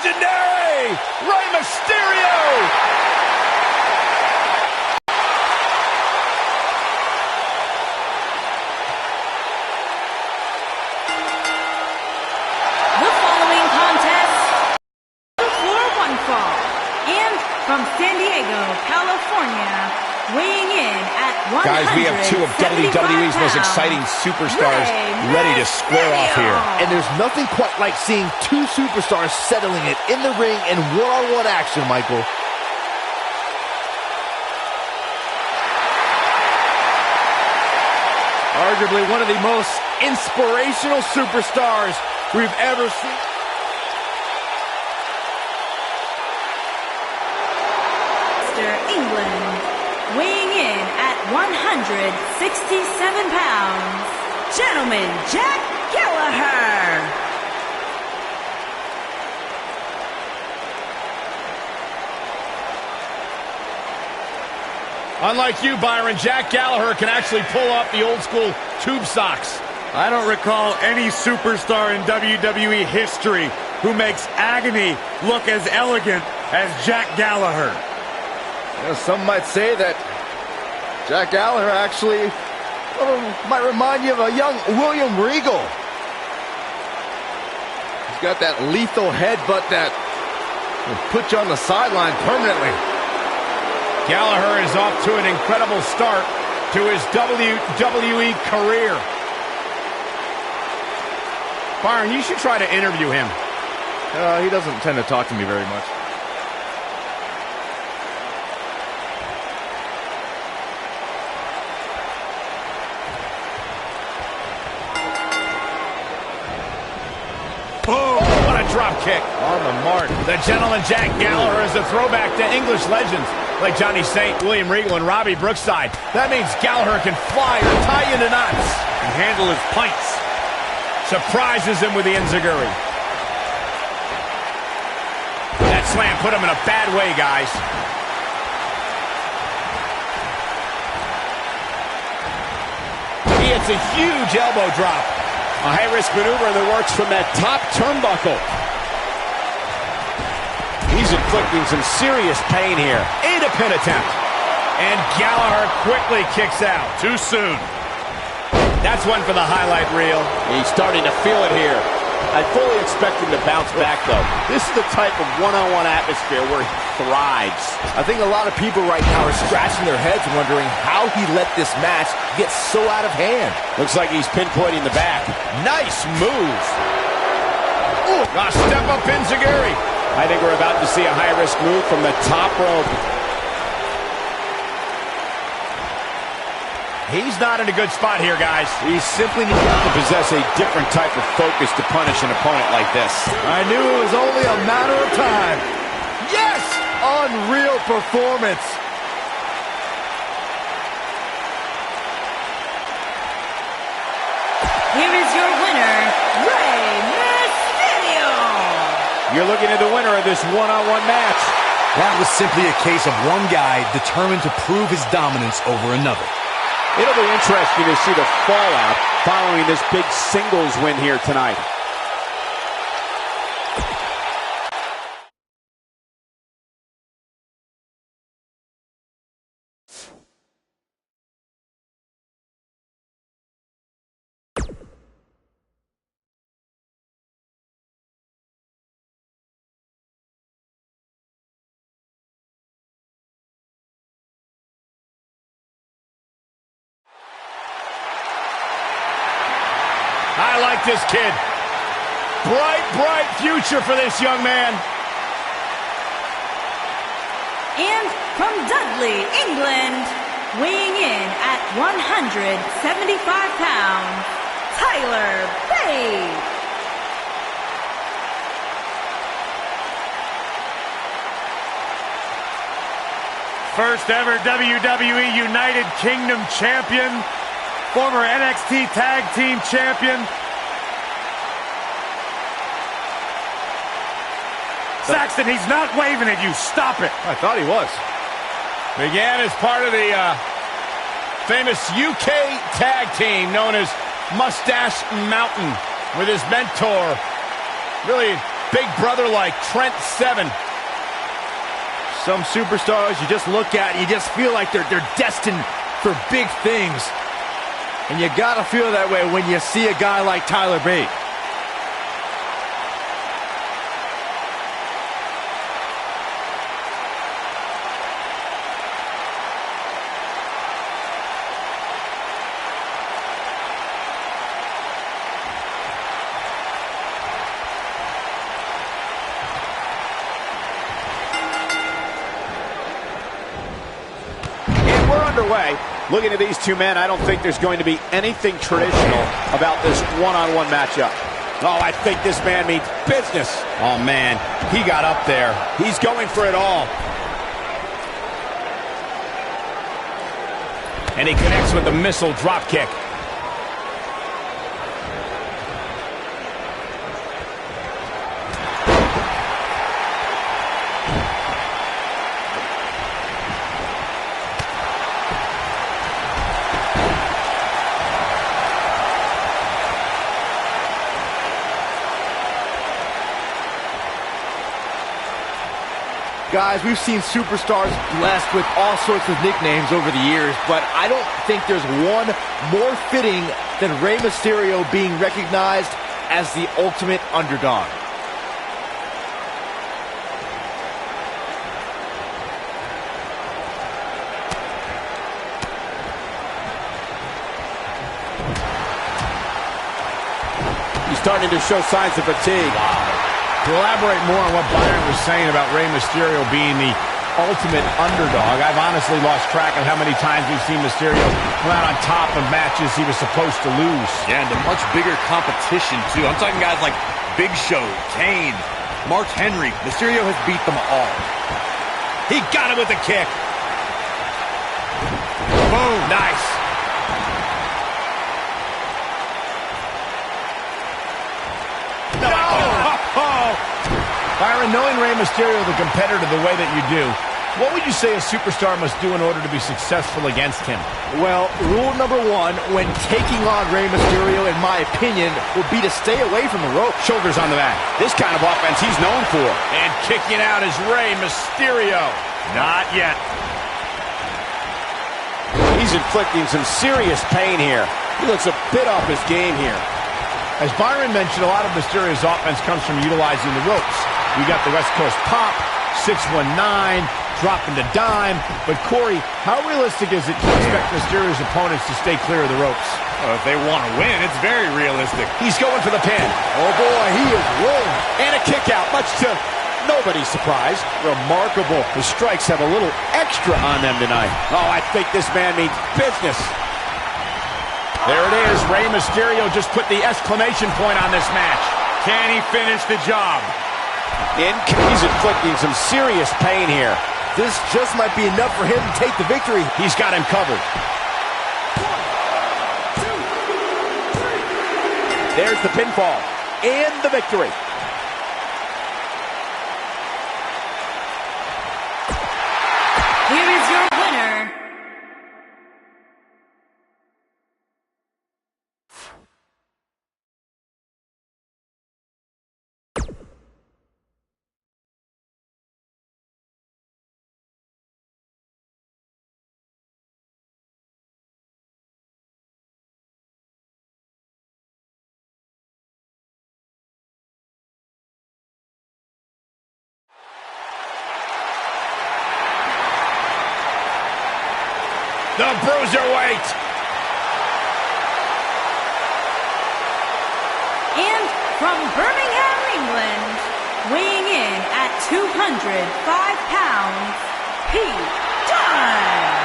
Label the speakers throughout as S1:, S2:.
S1: legendary Rey Mysterio.
S2: From San Diego, California, weighing in at 175
S1: Guys, we have two of WWE's most exciting superstars ready to square off here.
S3: And there's nothing quite like seeing two superstars settling it in the ring in one-on-one action, Michael.
S1: Arguably one of the most inspirational superstars we've ever seen.
S2: England, weighing in at 167 pounds, gentleman Jack Gallagher.
S1: Unlike you, Byron, Jack Gallagher can actually pull off the old school tube socks.
S4: I don't recall any superstar in WWE history who makes agony look as elegant as Jack Gallagher.
S3: You know, some might say that Jack Gallagher actually might remind you of a young William Regal. He's got that lethal headbutt that will put you on the sideline permanently.
S1: Gallagher is off to an incredible start to his WWE career. Byron, you should try to interview him.
S3: He doesn't tend to talk to me very much.
S1: Boom! What a drop kick.
S3: On the mark.
S1: The gentleman Jack Gallagher is a throwback to English legends like Johnny Saint, William Regal, and Robbie Brookside. That means Gallagher can fly or tie you into knots.
S4: And handle his pints.
S1: Surprises him with the enziguri. That slam put him in a bad way, guys. He hits a huge elbow drop. A high-risk maneuver in the works from that top turnbuckle. He's inflicting some serious pain here. A pin attempt. And Gallagher quickly kicks out.
S4: Too soon.
S1: That's one for the highlight reel.
S5: He's starting to feel it here. I fully expect him to bounce back, though. This is the type of one-on-one atmosphere where he thrives.
S3: I think a lot of people right now are scratching their heads wondering how he let this match get so out of hand.
S5: Looks like he's pinpointing the back.
S1: Nice move. Ooh, a step-up enziguri.
S5: I think we're about to see a high-risk move from the top rope.
S1: He's not in a good spot here, guys.
S5: He simply needs to possess a different type of focus to punish an opponent like this.
S3: I knew it was only a matter of time. Yes! Unreal performance.
S2: Here is your winner, Rey Mysterio.
S5: You're looking at the winner of this one-on-one match.
S6: That was simply a case of one guy determined to prove his dominance over another.
S5: It'll be interesting to see the fallout following this big singles win here tonight.
S1: I like this kid. Bright, bright future for this young man.
S2: And from Dudley, England, weighing in at 175 pounds, Tyler Bate.
S4: First ever WWE United Kingdom champion. Former NXT Tag Team Champion. Saxton, he's not waving at you. Stop it.
S3: I thought he was.
S1: Began as part of the famous UK tag team known as Mustache Mountain with his mentor. Really big brother like Trent Seven.
S3: Some superstars you just look at and you just feel like they're destined for big things. And you gotta feel that way when you see a guy like Tyler Bate.
S5: Underway. Looking at these two men, I don't think there's going to be anything traditional about this one-on-one matchup. Oh, I think this man means business.
S1: Oh, man, he got up there. He's going for it all. And he connects with the missile drop kick.
S3: Guys, we've seen superstars blessed with all sorts of nicknames over the years, but I don't think there's one more fitting than Rey Mysterio being recognized as the ultimate underdog.
S5: He's starting to show signs of fatigue.
S1: To elaborate more on what Byron was saying about Rey Mysterio being the ultimate underdog, I've honestly lost track of how many times we've seen Mysterio come out on top of matches he was supposed to lose.
S6: Yeah, and the much bigger competition, too. I'm talking guys like Big Show, Kane, Mark Henry. Mysterio has beat them all.
S1: He got it with a kick. Boom. Nice. Byron, knowing Rey Mysterio, the competitor, the way that you do, what would you say a superstar must do in order to be successful against him?
S3: Well, rule number one when taking on Rey Mysterio, in my opinion, would be to stay away from the rope.
S1: Shoulders on the mat.
S5: This kind of offense he's known for.
S1: And kicking out is Rey Mysterio.
S4: Not yet.
S5: He's inflicting some serious pain here. He looks a bit off his game here.
S1: As Byron mentioned, a lot of Mysterio's offense comes from utilizing the ropes. We got the West Coast pop, 619, dropping the dime. But Corey, how realistic is it to expect Mysterio's opponents to stay clear of the ropes?
S6: Well, if they want to win, it's very realistic.
S1: He's going for the pin.
S3: Oh boy, he is rolling.
S5: And a kick out, much to nobody's surprise. Remarkable. The strikes have a little extra on them tonight. Oh, I think this man means business.
S1: There it is. Rey Mysterio just put the exclamation point on this match.
S4: Can he finish the job?
S5: He's inflicting some serious pain here.
S3: This just might be enough for him to take the victory.
S1: He's got him covered.
S2: 1, 2, 3.
S5: There's the pinfall and the victory.
S2: Here is your winner,
S1: The Bruiserweight.
S2: and from Birmingham, England, weighing in at 205 pounds, Pete Dunne.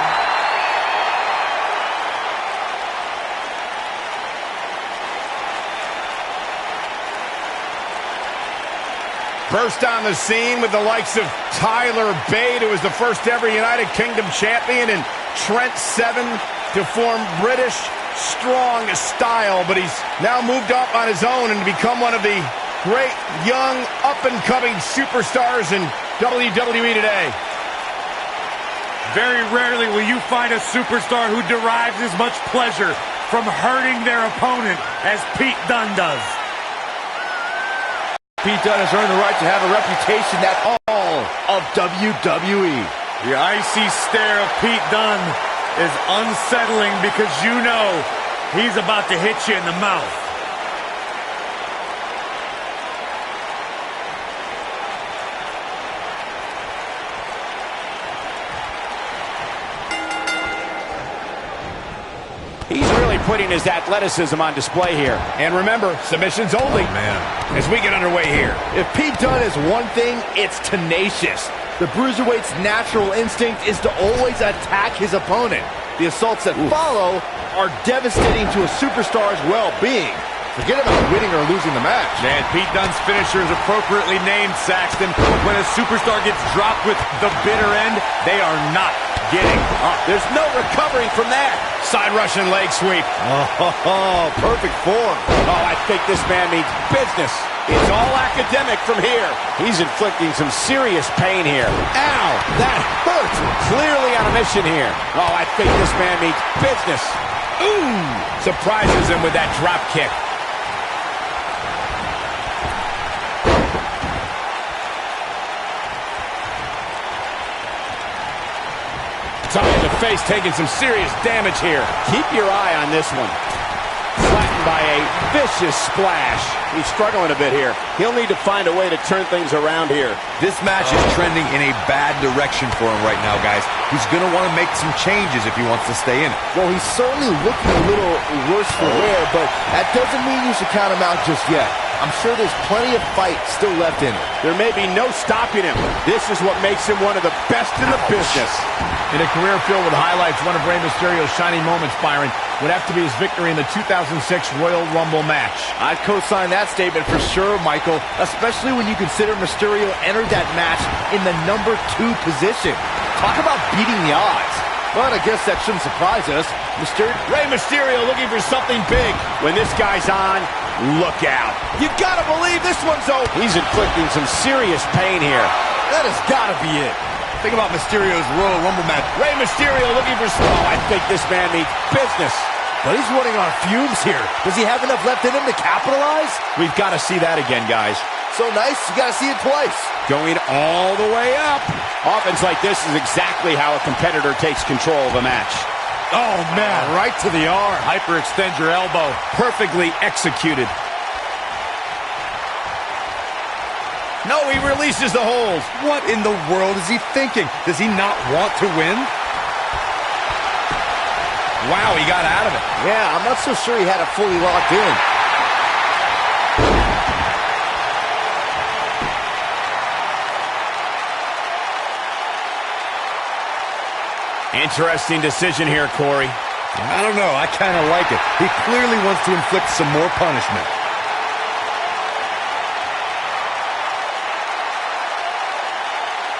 S1: Burst on the scene with the likes of Tyler Bate, who was the first ever United Kingdom champion, and Trent Seven to form British strong style. But he's now moved up on his own and become one of the great young up-and-coming superstars in WWE today.
S4: Very rarely will you find a superstar who derives as much pleasure from hurting their opponent as Pete Dunne does.
S3: Pete Dunne has earned the right to have a reputation that all of WWE.
S4: The icy stare of Pete Dunne is unsettling because you know he's about to hit you in the mouth.
S5: He's really putting his athleticism on display here.
S1: And remember, submissions only.
S6: Man.
S1: As we get underway here.
S3: If Pete Dunne is one thing, it's tenacious. The Bruiserweight's natural instinct is to always attack his opponent. The assaults that follow are devastating to a superstar's well-being. Forget about winning or losing the match.
S4: Man, Pete Dunne's finisher is appropriately named, Saxton. When a superstar gets dropped with the bitter end, they are not getting up.
S5: There's no recovering from that.
S1: Side Russian leg sweep.
S3: Oh, perfect form.
S5: Oh, I think this man means business. It's all academic from here. He's inflicting some serious pain here. Ow, that hurt. Clearly on a mission here. Oh, I think this man means business.
S1: Ooh! Surprises him with that drop kick. Tie in the face, taking some serious damage here.
S5: Keep your eye on this one. Flattened by a vicious splash. He's struggling a bit here. He'll need to find a way to turn things around here.
S6: This match is trending in a bad direction for him right now, guys. He's going to want to make some changes if he wants to stay in it.
S3: Well, he's certainly looking a little worse for wear, but that doesn't mean you should count him out just yet. I'm sure there's plenty of fight still left in him.
S5: There may be no stopping him. This is what makes him one of the best in the business.
S1: In a career filled with highlights, one of Rey Mysterio's shining moments, Byron, would have to be his victory in the 2006 Royal Rumble match.
S3: I'd co-sign that statement for sure, Michael, especially when you consider Mysterio entered that match in the #2 position. Talk about beating the odds. But I guess that shouldn't surprise us.
S1: Rey Mysterio looking for something big.
S5: When this guy's on, look out. You've got to believe this one's over. He's inflicting some serious pain here.
S3: That has got to be it.
S6: Think about Mysterio's Royal Rumble match.
S1: Rey Mysterio looking for...
S5: Oh, I think this man means business.
S3: But he's running on fumes here. Does he have enough left in him to capitalize?
S5: We've got to see that again, guys.
S3: So nice, you got to see it twice.
S5: Going all the way up. Offense like this is exactly how a competitor takes control of a match.
S1: Oh, man, right to the arm.
S4: Hyperextend your elbow.
S1: Perfectly executed. No, he releases the hold.
S6: What in the world is he thinking? Does he not want to win?
S1: Wow, he got out of it.
S3: Yeah, I'm not so sure he had it fully locked in.
S1: Interesting decision here, Corey.
S6: I don't know. I kind of like it. He clearly wants to inflict some more punishment.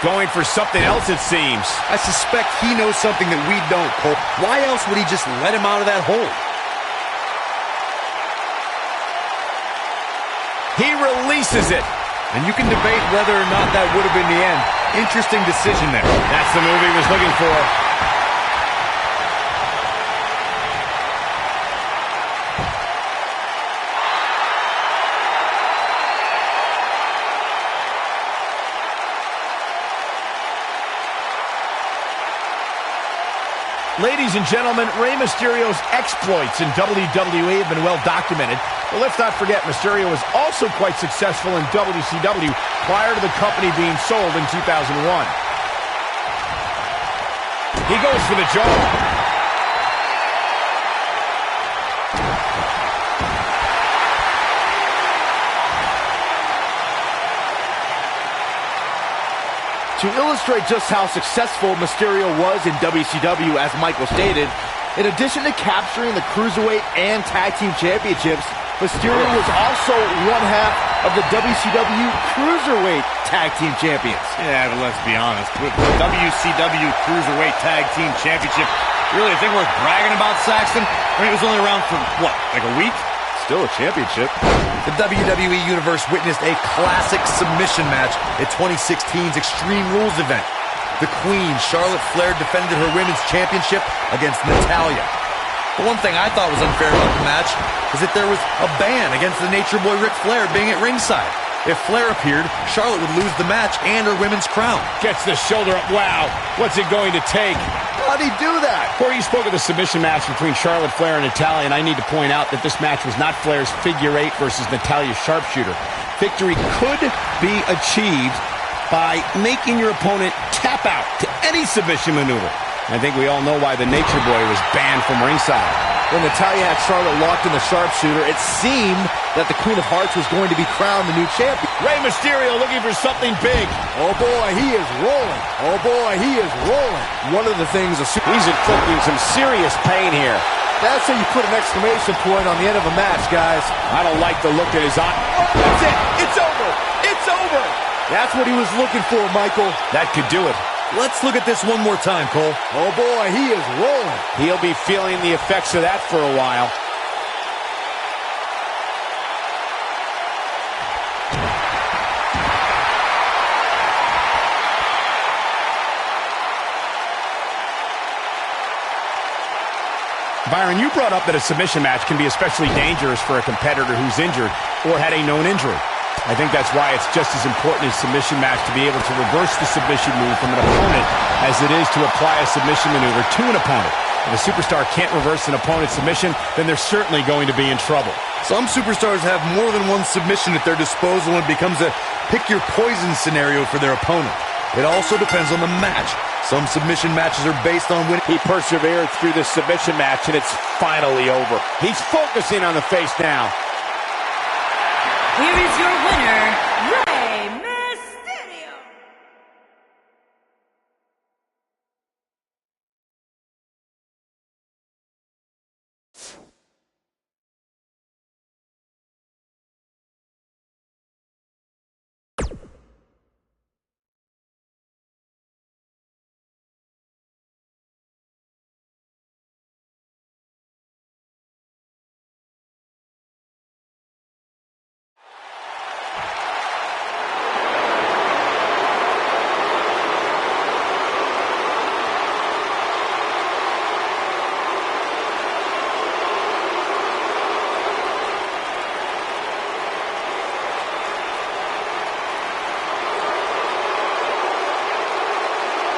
S1: Going for something else, it seems.
S6: I suspect he knows something that we don't, Cole. Why else would he just let him out of that hole?
S1: He releases it.
S6: And you can debate whether or not that would have been the end. Interesting decision there.
S1: That's the move he was looking for. Ladies and gentlemen, Rey Mysterio's exploits in WWE have been well documented. But let's not forget, Mysterio was also quite successful in WCW prior to the company being sold in 2001. He goes for the jaw.
S3: To illustrate just how successful Mysterio was in WCW, as Michael stated, in addition to capturing the Cruiserweight and Tag Team Championships, Mysterio was also one half of the WCW Cruiserweight Tag Team Champions.
S4: Yeah, but let's be honest. With the WCW Cruiserweight Tag Team Championship, really a thing worth bragging about, Saxton? I mean, it was only around for, what, like a week?
S3: Still a championship.
S6: The WWE Universe witnessed a classic submission match at 2016's Extreme Rules event. The Queen, Charlotte Flair, defended her Women's Championship against Natalya. The one thing I thought was unfair about the match is that there was a ban against the Nature Boy Ric Flair being at ringside. If Flair appeared, Charlotte would lose the match and her women's crown.
S1: Gets the shoulder up. Wow. What's it going to take?
S3: How'd he do that?
S1: Corey, you spoke of the submission match between Charlotte Flair and Natalya, and I need to point out that this match was not Flair's figure eight versus Natalya's sharpshooter. Victory could be achieved by making your opponent tap out to any submission maneuver. I think we all know why the Nature Boy was banned from ringside.
S3: When Natalya had Charlotte locked in the sharpshooter, it seemed that the Queen of Hearts was going to be crowned the new champion.
S1: Rey Mysterio looking for something big.
S3: Oh boy, he is rolling. Oh boy, he is rolling. One of the things
S5: he's inflicting some serious pain here.
S3: That's how you put an exclamation point on the end of a match, guys.
S1: I don't like the look in his eye. Oh, that's it. It's over. It's over.
S3: That's what he was looking for, Michael.
S1: That could do it.
S6: Let's look at this one more time, Cole.
S3: Oh boy, he is rolling.
S5: He'll be feeling the effects of that for a while.
S1: Byron, you brought up that a submission match can be especially dangerous for a competitor who's injured or had a known injury. I think that's why it's just as important in a submission match to be able to reverse the submission move from an opponent as it is to apply a submission maneuver to an opponent. If a superstar can't reverse an opponent's submission, then they're certainly going to be in trouble.
S6: Some superstars have more than one submission at their disposal and it becomes a pick-your-poison scenario for their opponent. It also depends on the match. Some submission matches are based on winning.
S5: He persevered through this submission match, and it's finally over. He's focusing on the face now.
S2: Here is your winner, Rey Mysterio.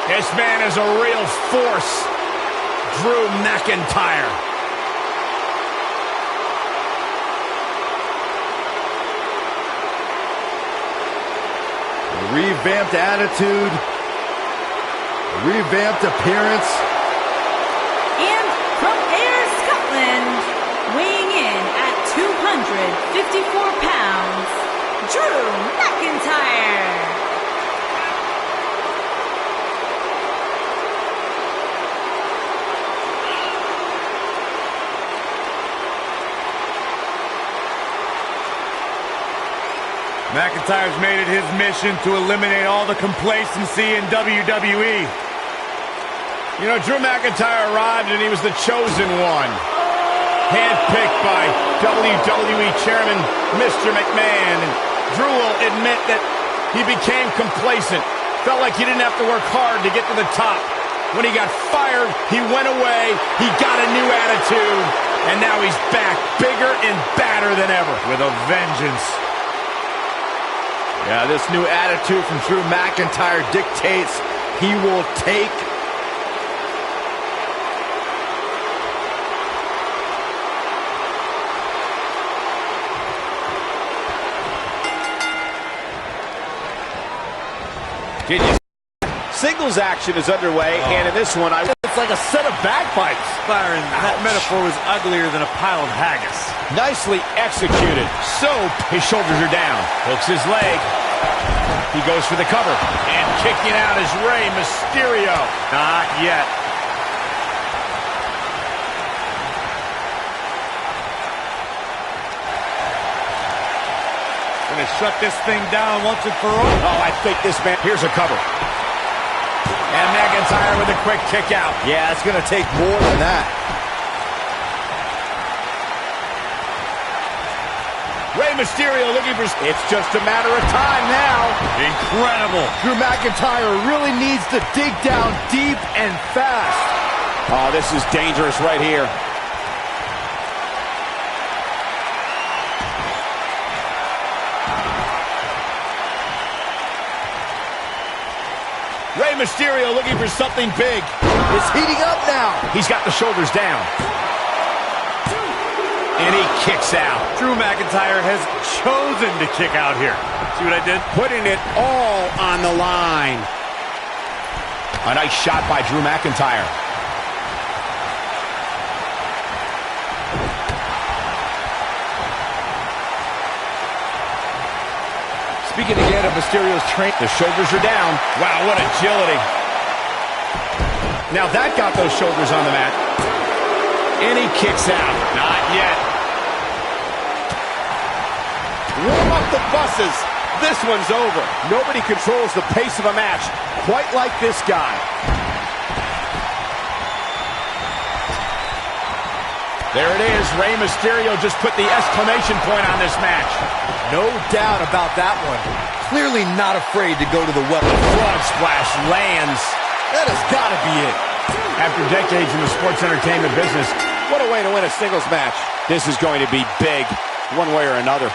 S1: This man is a real force. Drew McIntyre.
S3: Revamped attitude. Revamped appearance.
S2: And from Ayr, Scotland, weighing in at 254 pounds, Drew McIntyre.
S4: McIntyre's made it his mission to eliminate all the complacency in WWE.
S1: You know, Drew McIntyre arrived and he was the chosen one. Handpicked by WWE Chairman Mr. McMahon. And Drew will admit that he became complacent. Felt like he didn't have to work hard to get to the top. When he got fired, he went away. He got a new attitude. And now he's back, bigger and badder than ever.
S4: With a vengeance.
S3: Yeah, this new attitude from Drew McIntyre dictates he will take
S5: Singles action is underway, and in this one,
S3: it's like a set of bagpipes.
S4: Byron, that metaphor was uglier than a pile of haggis.
S5: nicely executed.
S1: So, his shoulders are down. Hooks his leg. He goes for the cover. And kicking out is Rey Mysterio.
S4: Not yet. Gonna shut this thing down once and for all.
S1: Oh, I think this man... Here's a cover. And McIntyre with a quick kick out.
S3: Yeah, it's going to take more than that.
S1: Rey Mysterio looking for... It's just a matter of time now.
S4: Incredible.
S3: Drew McIntyre really needs to dig down deep and fast.
S5: Oh, this is dangerous right here.
S1: Rey Mysterio looking for something big.
S3: It's heating up now.
S1: He's got the shoulders down. And he kicks out.
S4: Drew McIntyre has chosen to kick out here. See what I did?
S5: Putting it all on the line.
S1: A nice shot by Drew McIntyre.
S3: Speaking again of Mysterio's training,
S1: the shoulders are down. Wow, what agility. Now that got those shoulders on the mat. And he kicks out. Not yet.
S5: Warm up the buses. This one's over. Nobody controls the pace of a match quite like this guy.
S1: There it is. Rey Mysterio just put the exclamation point on this match.
S3: no doubt about that one. Clearly not afraid to go to the well.
S1: Frog splash lands.
S3: That has got to be it.
S1: After decades in the sports entertainment business,
S5: What a way to win a singles match. This is going to be big, one way or another.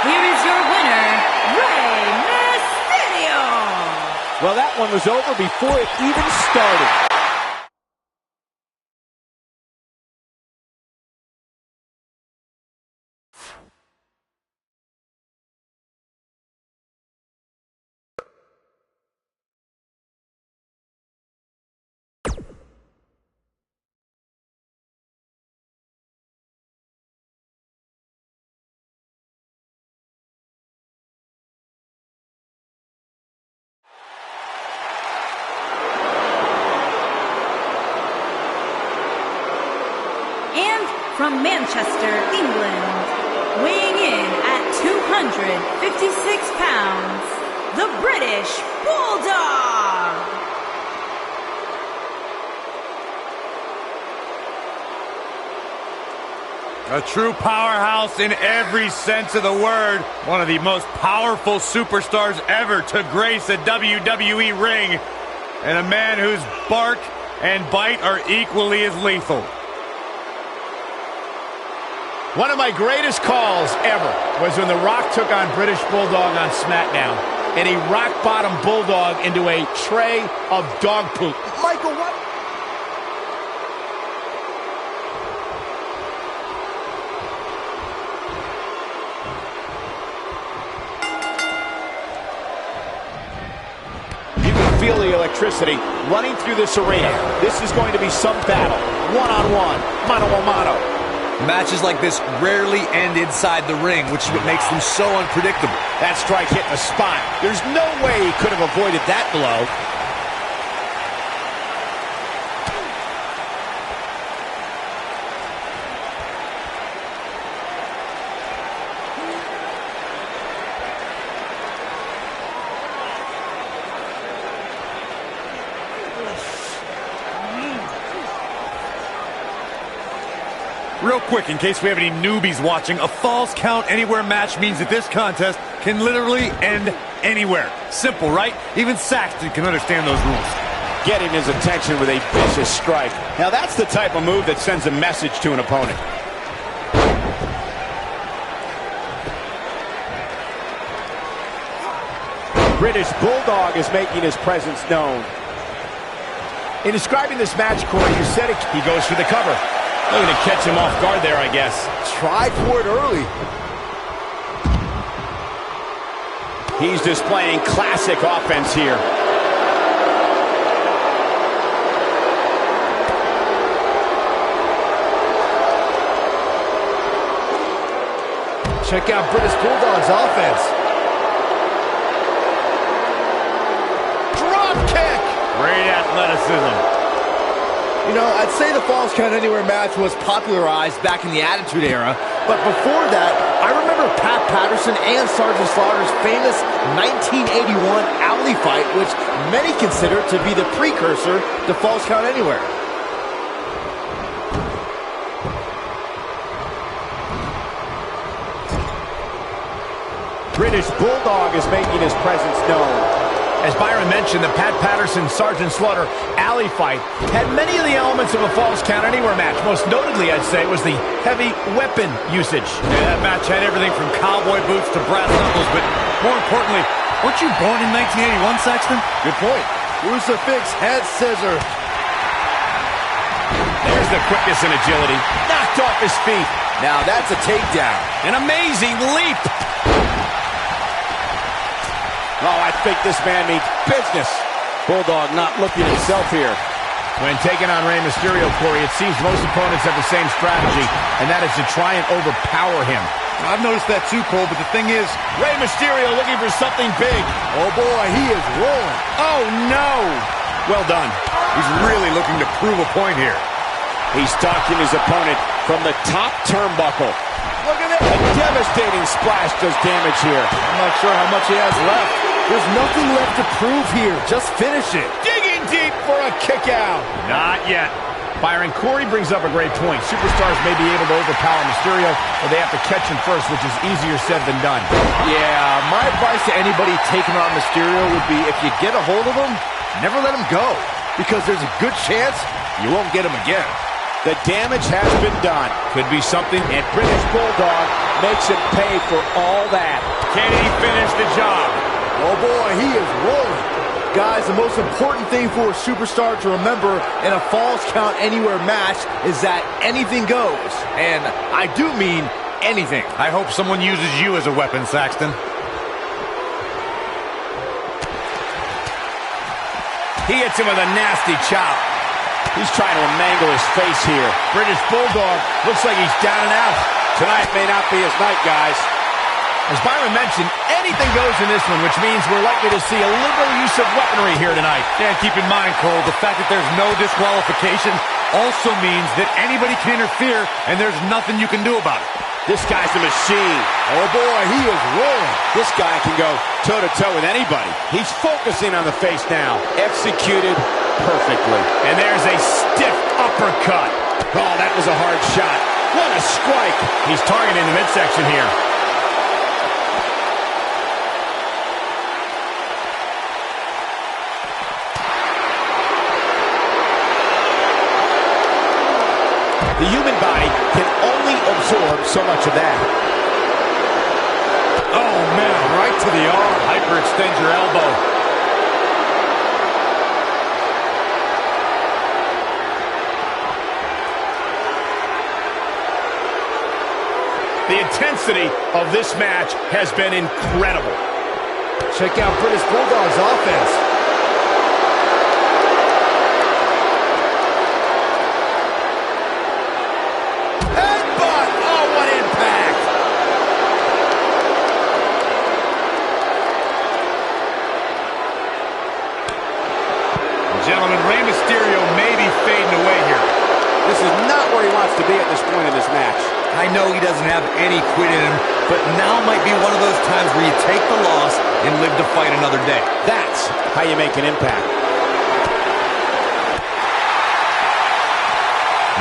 S2: Here is your winner, Rey Mysterio.
S5: Well, that one was over before it even started.
S2: And from Manchester, England, weighing in at 256 pounds, the British Bulldog.
S4: A true powerhouse in every sense of the word. One of the most powerful superstars ever to grace a WWE ring. And a man whose bark and bite are equally as lethal.
S1: one of my greatest calls ever was when The Rock took on British Bulldog on SmackDown, and he rock-bottomed Bulldog into a tray of dog poop.
S3: Michael, what?
S5: You can feel the electricity running through this arena. This is going to be some battle. One-on-one, mano-a-mano.
S6: Matches like this rarely end inside the ring, which is what makes them so unpredictable.
S5: That strike hit the spot. There's no way he could have avoided that blow.
S4: Real quick, in case we have any newbies watching, a Falls Count Anywhere match means that this contest can literally end anywhere. Simple, right? Even Saxton can understand those rules.
S5: Getting his attention with a vicious strike. Now that's the type of move that sends a message to an opponent. British Bulldog is making his presence known.
S1: In describing this match, Corey, you said it. He goes for the cover. Looking to catch him off guard there, I guess.
S3: Tried for it early.
S5: He's displaying classic offense here.
S3: Check out British Bulldog's offense.
S1: Drop kick!
S4: Great athleticism.
S3: You know, I'd say the Falls Count Anywhere match was popularized back in the Attitude Era, but before that, I remember Pat Patterson and Sergeant Slaughter's famous 1981 alley fight, which many consider to be the precursor to Falls Count Anywhere.
S5: British Bulldog is making his presence known.
S1: As Byron mentioned, the Pat Patterson-Sergeant Slaughter alley fight had many of the elements of a Falls Count Anywhere match. Most notably, I'd say, was the heavy weapon usage.
S4: Yeah, that match had everything from cowboy boots to brass knuckles, but more importantly,
S6: Weren't you born in 1981, Saxton?
S3: Good point. Crucifix head scissor.
S1: There's the quickness and agility. Knocked off his feet.
S3: Now that's a takedown.
S5: An amazing leap. Oh, I think this man means business. Bulldog not looking himself here.
S1: When taking on Rey Mysterio, Corey, it seems most opponents have the same strategy, and that is to try and overpower him.
S6: I've noticed that too, Cole, but the thing is,
S1: Rey Mysterio looking for something big.
S3: Oh boy, he is rolling.
S1: Oh no! Well done.
S6: he's really looking to prove a point here.
S5: He's stalking his opponent from the top turnbuckle.
S3: Look at that.
S5: A devastating splash does damage here.
S3: I'm not sure how much he has left. There's nothing left to prove here. Just finish it.
S1: Digging deep for a kick out.
S4: Not yet.
S1: Byron, Corey brings up a great point. Superstars may be able to overpower Mysterio, but they have to catch him first, which is easier said than done.
S3: Yeah, my advice to anybody taking on Mysterio would be if you get a hold of him, never let him go, because there's a good chance you won't get him again.
S5: The damage has been done.
S1: Could be something.
S5: And British Bulldog makes him pay for all that.
S4: Can he finish the job?
S3: Oh boy, he is rolling. Guys, the most important thing for a superstar to remember in a Falls Count Anywhere match is that anything goes. And I do mean anything.
S6: I hope someone uses you as a weapon, Saxton.
S1: He hits him with a nasty chop.
S5: He's trying to mangle his face here.
S1: British Bulldog looks like he's down and out.
S5: Tonight may not be his night, guys.
S1: As Byron mentioned, anything goes in this one, which means we're likely to see a liberal use of weaponry here tonight.
S6: Yeah, keep in mind, Cole, the fact that there's no disqualification also means that anybody can interfere, and there's nothing you can do about it.
S5: This guy's a machine.
S3: Oh boy, he is rolling.
S5: This guy can go toe-to-toe with anybody. He's focusing on the face now. Executed perfectly.
S1: And there's a stiff uppercut.
S5: Oh, that was a hard shot. What a strike.
S1: He's targeting the midsection here.
S5: The human body can only absorb so much of that.
S4: Oh, man, right to the arm. Hyperextend your elbow.
S1: The intensity of this match has been incredible.
S3: Check out British Bulldog's offense.
S1: Headbutt! Oh, what impact!
S4: Gentlemen, Rey Mysterio may be fading away here.
S5: This is not where he wants to be at this point in this match.
S6: I know he doesn't have any quit in him, but now might be one of those times where you take the loss and live to fight another day.
S5: That's how you make an impact.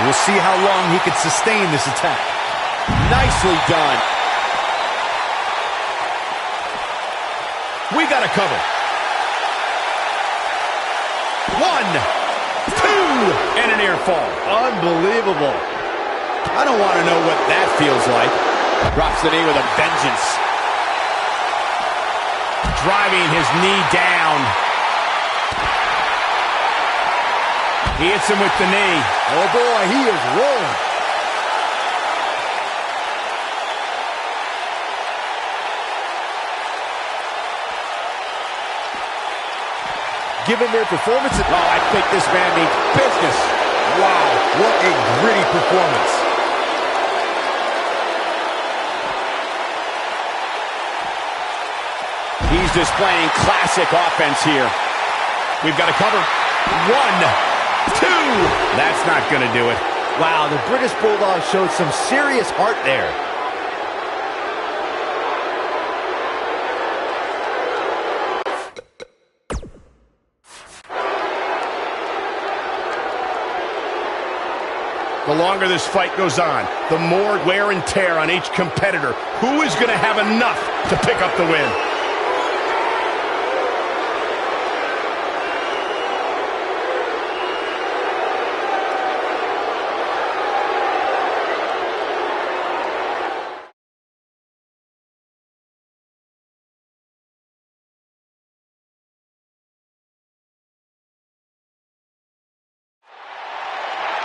S6: We'll see how long he can sustain this attack.
S5: Nicely done.
S1: We got a cover. 1, 2, and a near fall.
S3: Unbelievable.
S5: I don't want to know what that feels like. Drops the knee with a vengeance.
S1: Driving his knee down. He hits him with the knee.
S3: Oh boy, he is rolling. Given their performance,
S5: Oh, I think this man means business.
S6: Wow, what a gritty performance.
S5: He's displaying classic offense here.
S1: We've got a cover. 1, 2. That's not going to do it.
S3: wow, the British Bulldog showed some serious heart there.
S1: The longer this fight goes on, the more wear and tear on each competitor. Who is going to have enough to pick up the win?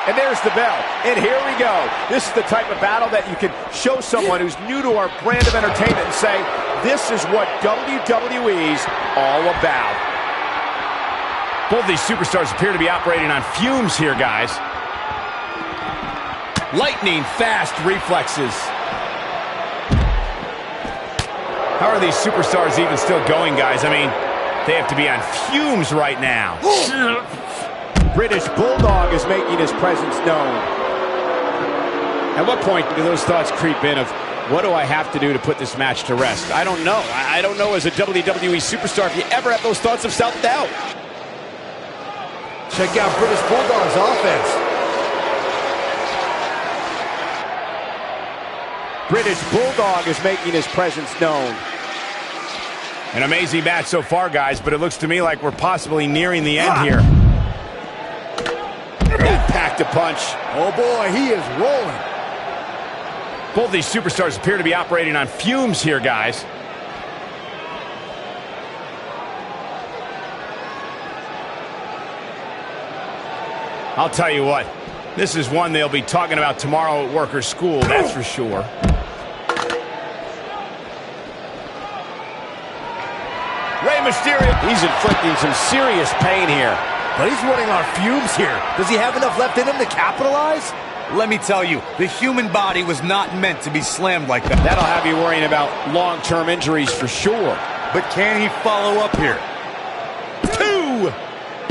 S5: And there's the bell. And here we go. This is the type of battle that you can show someone who's new to our brand of entertainment and say, this is what WWE's all about.
S1: Both these superstars appear to be operating on fumes here, guys.
S5: Lightning fast reflexes.
S1: How are these superstars even still going, guys? I mean, they have to be on fumes right now.
S5: British Bulldog is making his presence known. At what point do those thoughts creep in of, what do I have to do to put this match to rest? I don't know. I don't know as a WWE superstar if you ever have those thoughts of self-doubt.
S3: Check out British Bulldog's offense.
S5: British Bulldog is making his presence known.
S1: An amazing match so far, guys, but it looks to me like we're possibly nearing the end here.
S5: That packed a punch.
S3: Oh boy, he is rolling.
S1: Both these superstars appear to be operating on fumes here, guys. I'll tell you what, this is one they'll be talking about tomorrow at work or school, that's for sure.
S5: Rey Mysterio, he's inflicting some serious pain here.
S3: But he's running on fumes here. Does he have enough left in him to capitalize?
S6: Let me tell you, the human body was not meant to be slammed like that.
S5: That'll have you worrying about long-term injuries for sure.
S6: But can he follow up here?
S1: 2,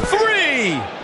S1: 3.